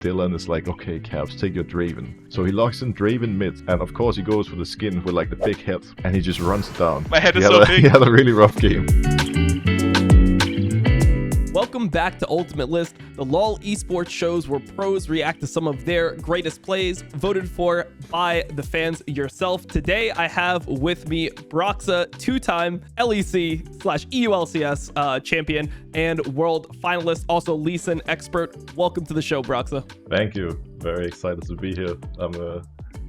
Dylan is like, okay, Caps, take your Draven. So he locks in Draven mid, and of course he goes for the skin with like the big head, and he just runs it down. My head is so big. He had a really rough game. Welcome back to Ultimate List, the LoL Esports shows where pros react to some of their greatest plays, voted for by the fans yourself. Today, I have with me Broxah, two-time LEC/EU LCS champion and world finalist, also Lee Sin expert. Welcome to the show, Broxah. Thank you. Very excited to be here. I'm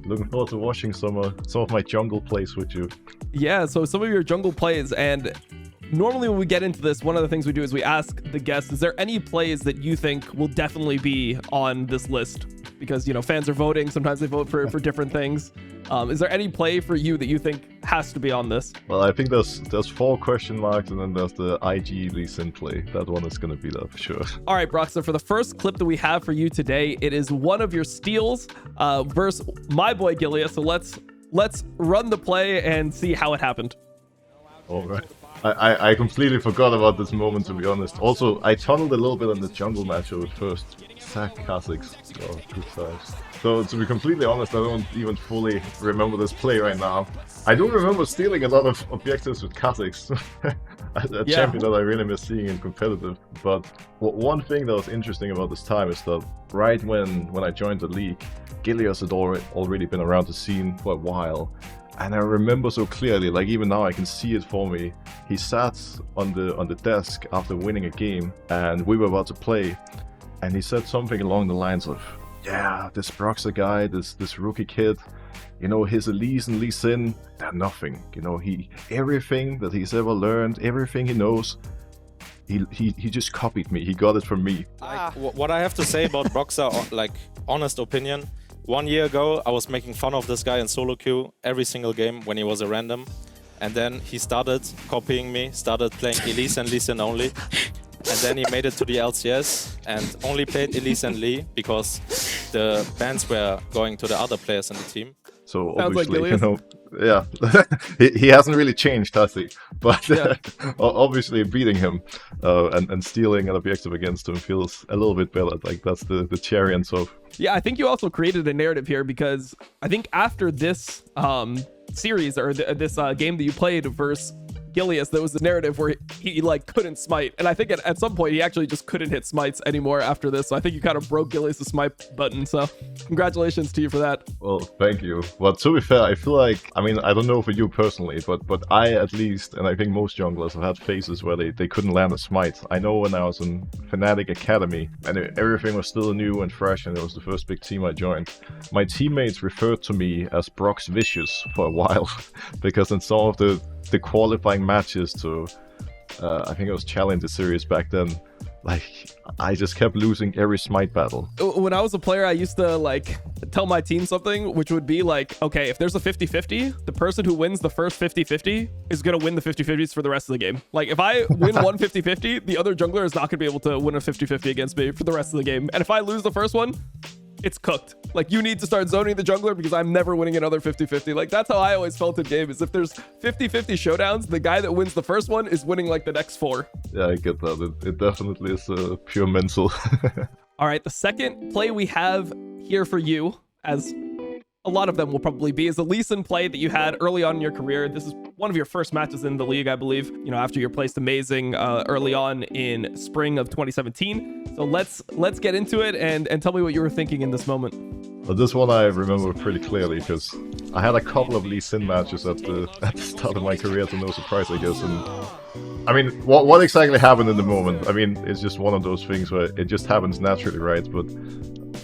looking forward to watching some of my jungle plays with you. Yeah, so some of your jungle plays, and normally when we get into this, one of the things we do is we ask the guests, is there any plays that you think will definitely be on this list? Because, you know, fans are voting. Sometimes they vote for different things. Is there any play for you that you think has to be on this? Well, I think there's 4 question marks, and then there's the IG Lee Sin play. That one is going to be there for sure. All right, Brock. So for the first clip that we have for you today, it is one of your steals versus my boy Gilia. So let's run the play and see how it happened. All right. I completely forgot about this moment, to be honest. Also, I tunneled a little bit on the jungle matchup at first. Sack Kha'Zix. Oh, good times. So, to be completely honest, I don't even fully remember this play right now. I do remember stealing a lot of objectives with Kha'Zix. a champion that I really miss seeing in competitive. But one thing that was interesting about this time is that right when I joined the league, Gilius had already been around the scene for a while. And I remember so clearly, like even now I can see it for me. He sat on the desk after winning a game, and we were about to play, and he said something along the lines of, "Yeah, this Broxah guy, this rookie kid, you know, his Elise and Lee Sin, they're nothing. You know, everything that he's ever learned, everything he knows, he just copied me. He got it from me." What I have to say about Broxah, like honest opinion. 1 year ago, I was making fun of this guy in solo queue every single game when he was a random. And then he started copying me, started playing Elise and Lee Sin only. And then he made it to the LCS and only played Elise and Lee because the bans were going to the other players in the team. So sounds obviously, like you know, yeah, he hasn't really changed, has he? But yeah. Obviously beating him and stealing an objective against him feels a little bit better. Like that's the cherry on top. Yeah, I think you also created a narrative here because I think after this series or this game that you played versus Gilius, there was a narrative where he like couldn't smite, and I think at some point he actually just couldn't hit smites anymore after this. So I think you kind of broke Gilius' smite button. So congratulations to you for that. Well, thank you. Well, to be fair, I feel like, I mean, I don't know for you personally, but I at least, and I think most junglers have had phases where they couldn't land a smite. I know when I was in Fnatic Academy and everything was still new and fresh, and it was the first big team I joined, my teammates referred to me as Brox Vicious for a while because in some of the qualifying matches to I think it was Challenger Series back then, like I just kept losing every smite battle. When I was a player, I used to like tell my team something, which would be like, okay, if there's a 50-50, the person who wins the first 50-50 is going to win the 50-50s for the rest of the game. Like if I win one 50-50, the other jungler is not going to be able to win a 50-50 against me for the rest of the game. And if I lose the first one, it's cooked. Like you need to start zoning the jungler because I'm never winning another 50-50. Like that's how I always felt in game, is if there's 50-50 showdowns, the guy that wins the first one is winning like the next 4. Yeah, I get that. It definitely is pure mental. All right, the second play we have here for you, as a lot of them will probably be, is a Lee Sin play that you had early on in your career. This is one of your first matches in the league, I believe, you know, after you placed amazing early on in spring of 2017. So let's get into it and tell me what you were thinking in this moment. Well, this one I remember pretty clearly because I had a couple of Lee Sin matches at the start of my career, to no surprise, I guess. And I mean, what exactly happened in the moment? I mean, it's just one of those things where it just happens naturally, right? But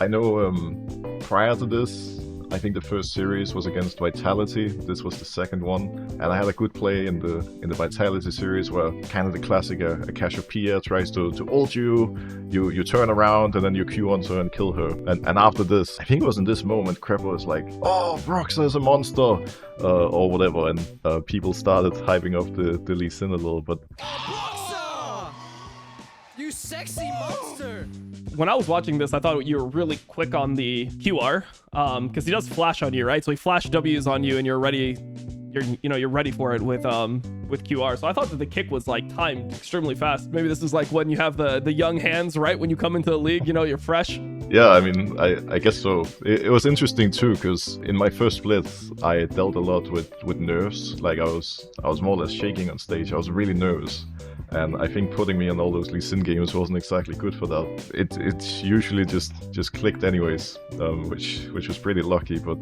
I know prior to this, I think the first series was against Vitality. This was the second one, and I had a good play in the Vitality series where kind of the classic a Cassiopeia tries to ult you turn around and then you Q onto her and kill her. And after this, I think it was in this moment, Crepo was like, "Oh, Broxah is a monster," or whatever, and people started hyping up the Lee Sin a little. But Broxah! You sexy monster! When I was watching this, I thought you were really quick on the QR, because he does flash on you, right? So he flash W's on you, and you're ready. You're ready for it with QR. So I thought that the kick was like timed extremely fast. Maybe this is like when you have the young hands, right? When you come into the league, you know, you're fresh. Yeah, I mean, I guess so. It was interesting too, because in my first split, I dealt a lot with nerves. Like I was more or less shaking on stage. I was really nervous, and I think putting me on all those Lee Sin games wasn't exactly good for that. It usually just clicked anyways, which was pretty lucky. But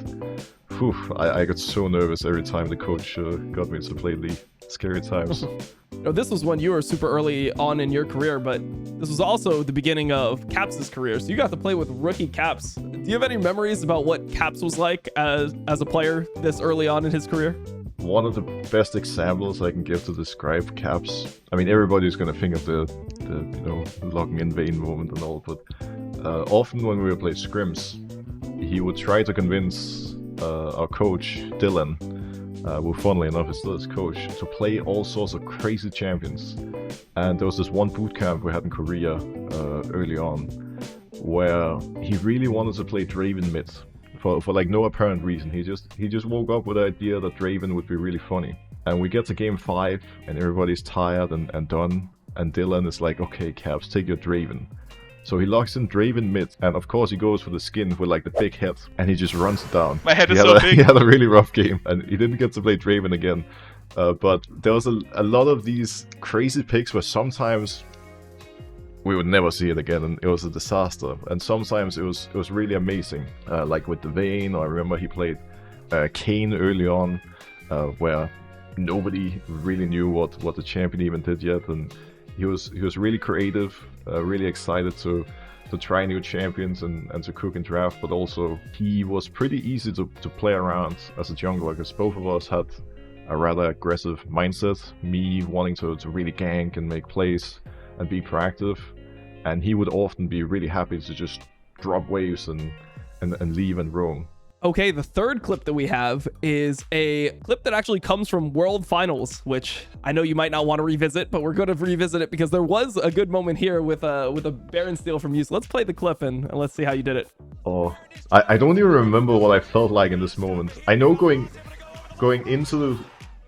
whew, I got so nervous every time the coach got me to play Lee. Scary times. Now, this was when you were super early on in your career, but this was also the beginning of Caps' career. So you got to play with rookie Caps. Do you have any memories about what Caps was like as a player this early on in his career? One of the best examples I can give to describe Caps. I mean, everybody's gonna think of the logging in vein moment and all, but often when we would play scrims, he would try to convince our coach Dylan, who funnily enough is still his coach, to play all sorts of crazy champions. And there was this one bootcamp we had in Korea early on, where he really wanted to play Draven mid for like no apparent reason. He just woke up with the idea that Draven would be really funny. And we get to game 5 and everybody's tired and done, and Dylan is like, okay Caps, take your Draven. So he locks in Draven mid, and of course he goes for the skin with like the big head, and he just runs it down. My head is so big. He had a really rough game, and he didn't get to play Draven again. But there was a lot of these crazy picks where sometimes we would never see it again, and it was a disaster. And sometimes it was really amazing, like with the Vayne, or I remember he played Kane early on, where nobody really knew what the champion even did yet, and he was really creative, really excited to try new champions and to cook and draft, but also he was pretty easy to play around as a jungler, because both of us had a rather aggressive mindset, me wanting to really gank and make plays and be proactive, and he would often be really happy to just drop waves and leave and roam. Okay, the third clip that we have is a clip that actually comes from World Finals, which I know you might not want to revisit, but we're going to revisit it because there was a good moment here with a Baron steal from you. So let's play the clip and let's see how you did it. Oh, I don't even remember what I felt like in this moment. I know going into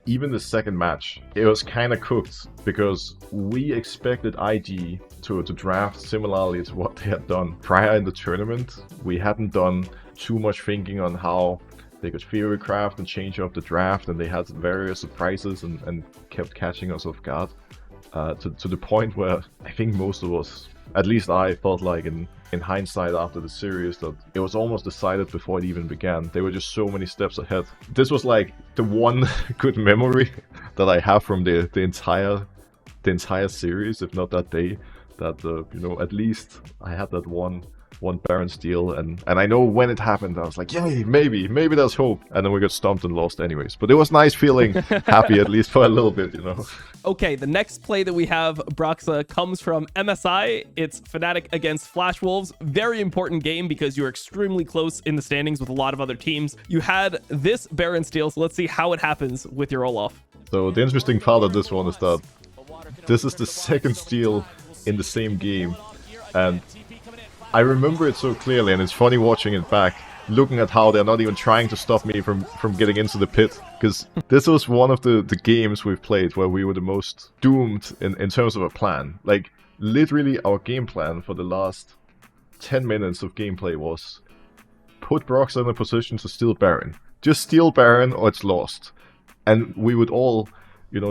even the second match, it was kind of cooked because we expected IG to draft similarly to what they had done prior in the tournament. We hadn't done too much thinking on how they could theory craft and change up the draft, and they had various surprises and kept catching us off guard to the point where I think most of us, at least I, felt like in hindsight after the series that it was almost decided before it even began. They were just so many steps ahead. This was like the one good memory that I have from the entire series, if not that day, that at least I had that one Baron steal, and I know when it happened I was like, yay, maybe there's hope, and then we got stomped and lost anyways, but it was nice feeling happy at least for a little bit. Okay, the next play that we have, Broxah, comes from MSI. It's Fnatic against Flash Wolves. Very important game because you're extremely close in the standings with a lot of other teams. You had this Baron steal, so let's see how it happens with your Olaf. So the interesting part of this one is that this is the second steal in the same game, and I remember it so clearly, and it's funny watching it back, looking at how they're not even trying to stop me from getting into the pit, because this was one of the games we've played where we were the most doomed in terms of a plan. Like, literally our game plan for the last 10 minutes of gameplay was put Broxah in a position to steal Baron. Just steal Baron or it's lost. And we would all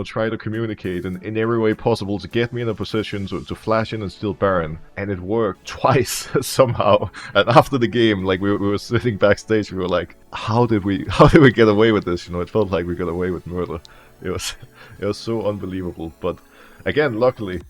try to communicate in every way possible to get me in a position to flash in and steal Baron, and it worked twice somehow. And after the game, like we were sitting backstage, we were like, how did we get away with this? It felt like we got away with murder. It was so unbelievable. But again, luckily,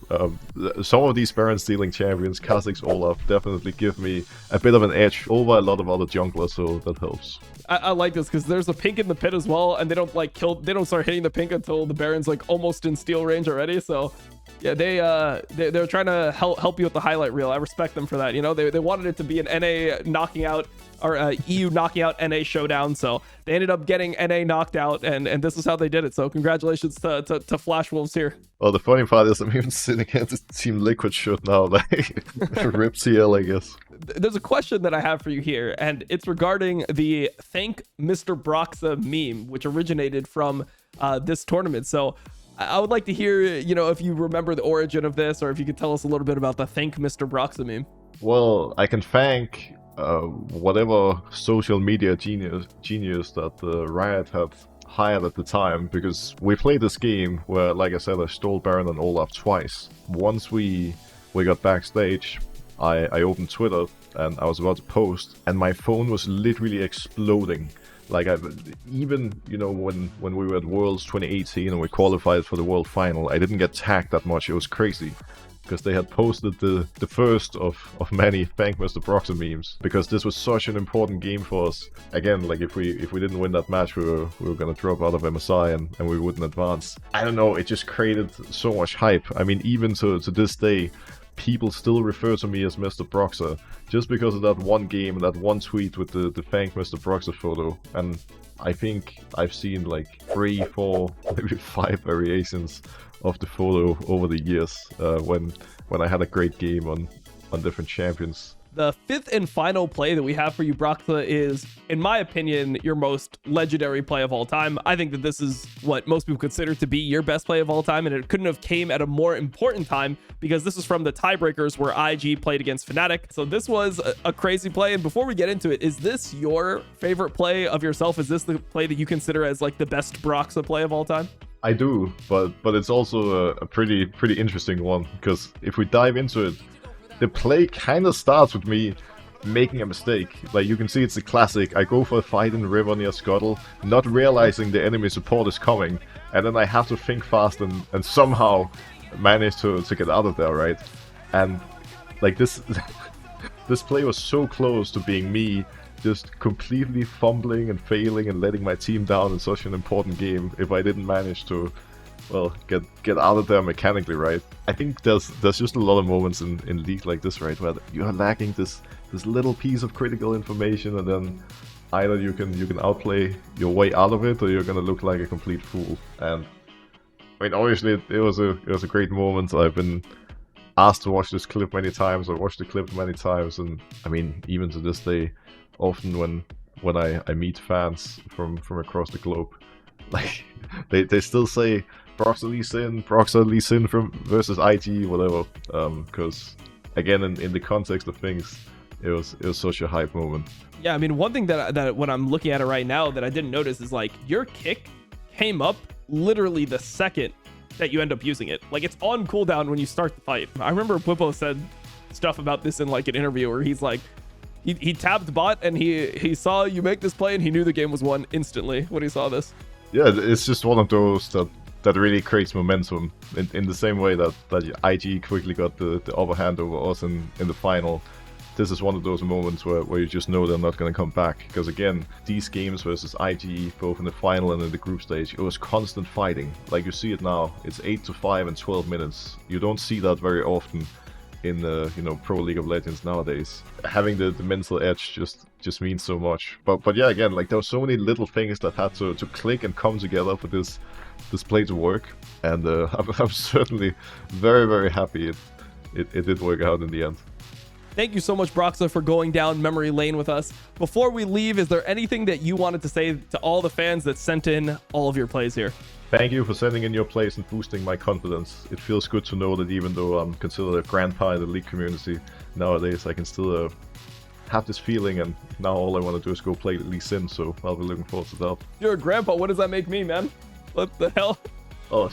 some of these Baron stealing champions, Kha'Zix, Olaf, definitely give me a bit of an edge over a lot of other junglers, so that helps. I like this because there's a pink in the pit as well, and they don't they don't start hitting the pink until the Baron's like almost in steal range already. So yeah, they're trying to help you with the highlight reel. I respect them for that. They wanted it to be an NA knocking out or EU knocking out NA showdown, so they ended up getting NA knocked out, and this is how they did it. So congratulations to Flash Wolves here. Well, the funny part is I'm even sitting against Team Liquid shirt now, like rip CL, I guess. There's a question that I have for you here, and it's regarding the Thank Mr. Broxah meme, which originated from this tournament. So I would like to hear, if you remember the origin of this, or if you could tell us a little bit about the Thank Mr. Broxah meme. Well, I can thank whatever social media genius that Riot had hired at the time, because we played this game where, like I said, I stole Baron and Olaf twice. Once we got backstage, I opened Twitter and I was about to post, and my phone was literally exploding. Like, even, you know, when we were at Worlds 2018 and we qualified for the World Final, I didn't get tagged that much. It was crazy. Because they had posted the first of many Thank Mr. Broxah memes, because this was such an important game for us. Again, like, if we didn't win that match, we were gonna drop out of MSI and we wouldn't advance. I don't know, it just created so much hype. I mean, even to this day, people still refer to me as Mr. Broxah, just because of that one game and that one tweet with the Thank Mr. Broxah photo. And I think I've seen like 3, 4, maybe 5 variations of the photo over the years when I had a great game on different champions. The 5th and final play that we have for you, Broxah, is, in my opinion, your most legendary play of all time. I think that this is what most people consider to be your best play of all time, and it couldn't have came at a more important time, because this is from the tiebreakers where IG played against Fnatic. So this was a crazy play. And before we get into it, is this your favorite play of yourself? Is this the play that you consider as like the best Broxah play of all time? I do, but it's also a pretty interesting one, because if we dive into it, the play kind of starts with me making a mistake. Like, you can see it's a classic. I go for a fight in the river near Scuttle, not realizing the enemy support is coming, and then I have to think fast and somehow manage to get out of there, right? And like this this play was so close to being me just completely fumbling and failing and letting my team down in such an important game if I didn't manage to, well, get out of there mechanically, right? I think there's just a lot of moments in League like this, right, where you're lacking this little piece of critical information, and then either you can outplay your way out of it, or you're gonna look like a complete fool. And I mean, obviously it was a great moment. I've been asked to watch this clip many times. I watched the clip many times, and I mean, even to this day, often when I meet fans from across the globe, like they still say Broxah Lee Sin from versus IG, whatever. Because again, in the context of things, it was such a hype moment. Yeah, I mean, one thing that when I'm looking at it right now that I didn't notice is, like, your kick came up literally the second that you end up using it. Like, it's on cooldown when you start the fight. I remember Pwippo said stuff about this in like an interview where he's like, he tapped bot and he saw you make this play and he knew the game was won instantly when he saw this. Yeah, it's just one of those that really creates momentum in the same way that IG quickly got the upper hand over us in the final. This is one of those moments where you just know they're not going to come back, because again, these games versus IG, both in the final and in the group stage, it was constant fighting. Like, you see it now, it's 8-5 and 12 minutes. You don't see that very often in the Pro League of Legends nowadays. Having the mental edge just means so much. But yeah, again, like, there were so many little things that had to click and come together for this play to work, and I'm certainly very happy it did work out in the end. Thank you so much, Broxah, for going down memory lane with us. Before we leave, is there anything that you wanted to say to all the fans that sent in all of your plays here? Thank you for sending in your plays and boosting my confidence. It feels good to know that even though I'm considered a grandpa in the League community nowadays, I can still have this feeling, and now all I want to do is go play Lee Sin, so I'll be looking forward to that. You're a grandpa. What does that make me, man? What the hell? Oh,